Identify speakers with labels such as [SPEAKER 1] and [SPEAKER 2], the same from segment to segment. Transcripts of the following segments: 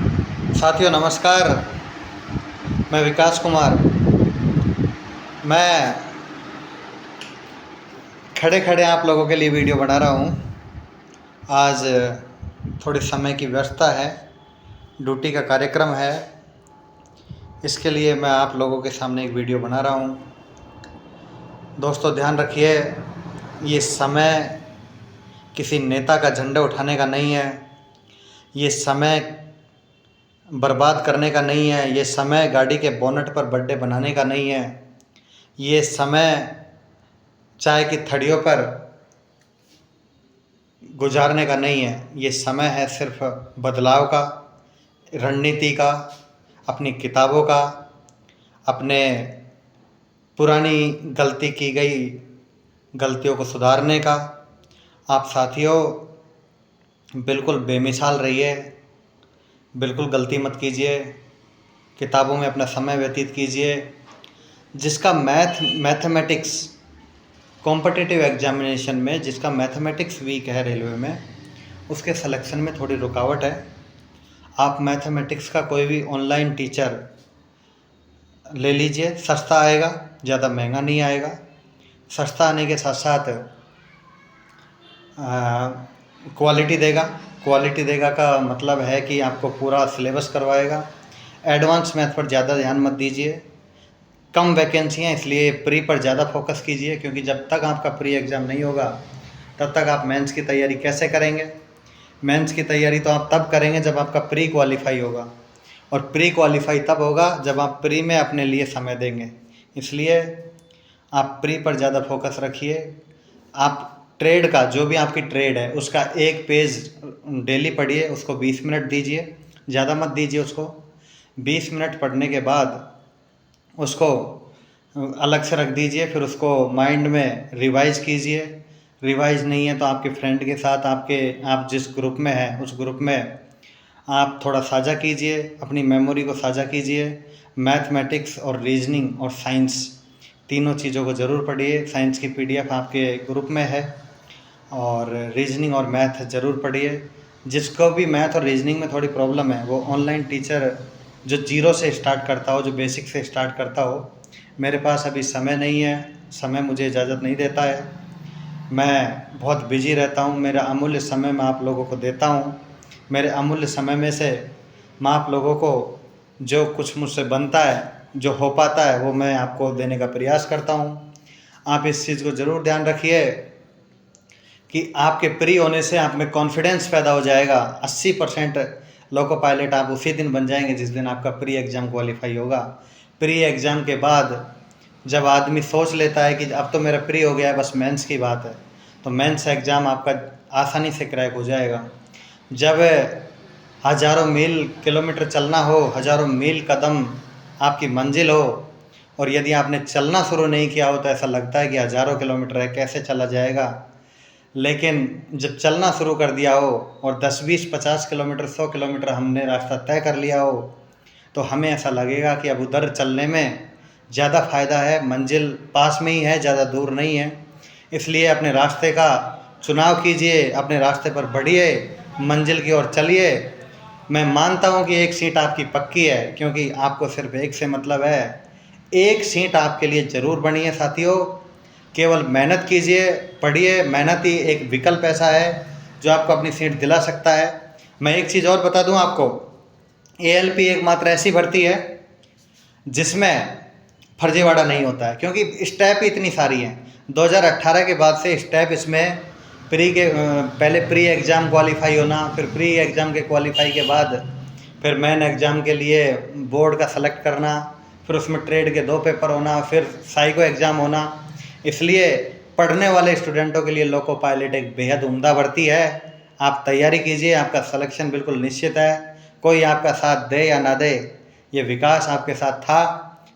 [SPEAKER 1] साथियों नमस्कार। मैं विकास कुमार। मैं खड़े खड़े आप लोगों के लिए वीडियो बना रहा हूँ। आज थोड़ी समय की व्यस्तता है, ड्यूटी का कार्यक्रम है, इसके लिए मैं आप लोगों के सामने एक वीडियो बना रहा हूँ। दोस्तों ध्यान रखिए, ये समय किसी नेता का झंडा उठाने का नहीं है, ये समय बर्बाद करने का नहीं है, ये समय गाड़ी के बोनट पर बर्थडे बनाने का नहीं है, ये समय चाय की थड़ियों पर गुजारने का नहीं है। ये समय है सिर्फ बदलाव का, रणनीति का, अपनी किताबों का, अपने पुरानी गलती की गई गलतियों को सुधारने का। आप साथियों बिल्कुल बेमिसाल रहिए, बिल्कुल गलती मत कीजिए, किताबों में अपना समय व्यतीत कीजिए। जिसका मैथमेटिक्स कॉम्पिटिटिव एग्जामिनेशन में, जिसका मैथमेटिक्स वीक है रेलवे में, उसके सिलेक्शन में थोड़ी रुकावट है। आप मैथमेटिक्स का कोई भी ऑनलाइन टीचर ले लीजिए, सस्ता आएगा, ज़्यादा महंगा नहीं आएगा। सस्ता आने के साथ साथ क्वालिटी देगा। क्वालिटी देगा का मतलब है कि आपको पूरा सिलेबस करवाएगा। एडवांस मैथ पर ज़्यादा ध्यान मत दीजिए, कम वैकेंसी हैं इसलिए प्री पर ज़्यादा फोकस कीजिए, क्योंकि जब तक आपका प्री एग्ज़ाम नहीं होगा तब तक आप मेंस की तैयारी कैसे करेंगे। मेंस की तैयारी तो आप तब करेंगे जब आपका प्री क्वालिफाई होगा, और प्री क्वालिफाई तब होगा जब आप प्री में अपने लिए समय देंगे। इसलिए आप प्री पर ज़्यादा फोकस रखिए। आप ट्रेड का, जो भी आपकी ट्रेड है उसका एक पेज डेली पढ़िए, उसको 20 मिनट दीजिए, ज़्यादा मत दीजिए उसको। 20 मिनट पढ़ने के बाद उसको अलग से रख दीजिए, फिर उसको माइंड में रिवाइज़ कीजिए। रिवाइज़ नहीं है तो आपके फ्रेंड के साथ, आप जिस ग्रुप में हैं उस ग्रुप में आप थोड़ा साझा कीजिए, अपनी मेमोरी को साझा कीजिए। मैथमेटिक्स और रीजनिंग और साइंस तीनों चीज़ों को ज़रूर पढ़िए। साइंस की पीडीएफ आपके ग्रुप में है, और रीजनिंग और मैथ ज़रूर पढ़िए। जिसको भी मैथ और रीजनिंग में थोड़ी प्रॉब्लम है वो ऑनलाइन टीचर जो जीरो से स्टार्ट करता हो, जो बेसिक से स्टार्ट करता हो। मेरे पास अभी समय नहीं है, समय मुझे इजाज़त नहीं देता है, मैं बहुत बिजी रहता हूँ। मेरा अमूल्य समय मैं आप लोगों को देता हूँ। मेरे अमूल्य समय में से मैं आप लोगों को जो कुछ मुझसे बनता है, जो हो पाता है, वो मैं आपको देने का प्रयास करता हूँ। आप इस चीज़ को ज़रूर ध्यान रखिए कि आपके प्री होने से आप में कॉन्फिडेंस पैदा हो जाएगा। 80% लोको पायलट आप उसी दिन बन जाएंगे जिस दिन आपका प्री एग्ज़ाम क्वालिफाई होगा। प्री एग्ज़ाम के बाद जब आदमी सोच लेता है कि अब तो मेरा प्री हो गया है, बस मेंस की बात है, तो मेंस एग्ज़ाम आपका आसानी से क्रैक हो जाएगा। जब हज़ारों मील किलोमीटर चलना हो, हज़ारों मील कदम आपकी मंजिल हो, और यदि आपने चलना शुरू नहीं किया हो तो ऐसा लगता है कि हज़ारों किलोमीटर है, कैसे चला जाएगा। लेकिन जब चलना शुरू कर दिया हो और 10, 20, 50 किलोमीटर, 100 किलोमीटर हमने रास्ता तय कर लिया हो, तो हमें ऐसा लगेगा कि अब उधर चलने में ज़्यादा फ़ायदा है, मंजिल पास में ही है, ज़्यादा दूर नहीं है। इसलिए अपने रास्ते का चुनाव कीजिए, अपने रास्ते पर बढ़िए, मंजिल की ओर चलिए। मैं मानता हूँ कि एक सीट आपकी पक्की है, क्योंकि आपको सिर्फ एक से मतलब है। एक सीट आपके लिए ज़रूर बनी है साथियों। केवल मेहनत कीजिए, पढ़िए। मेहनत ही एक विकल्प ऐसा है जो आपको अपनी सीट दिला सकता है। मैं एक चीज़ और बता दूं आपको, ALP एकमात्र ऐसी भर्ती है जिसमें फर्जीवाड़ा नहीं होता है, क्योंकि स्टेप ही इतनी सारी हैं। 2018 के बाद से स्टेप इसमें पहले प्री एग्ज़ाम क्वालिफाई होना, फिर प्री एग्ज़ाम के क्वालिफाई के बाद फिर मेन एग्ज़ाम के लिए बोर्ड का सेलेक्ट करना, फिर उसमें ट्रेड के 2 पेपर होना, फिर साइको एग्ज़ाम होना। इसलिए पढ़ने वाले स्टूडेंटों के लिए लोको पायलट एक बेहद उम्दा भर्ती है। आप तैयारी कीजिए, आपका सिलेक्शन बिल्कुल निश्चित है। कोई आपका साथ दे या ना दे, ये विकास आपके साथ था,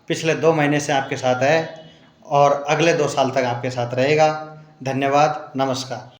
[SPEAKER 1] पिछले 2 महीने से आपके साथ है, और अगले 2 साल तक आपके साथ रहेगा। धन्यवाद, नमस्कार।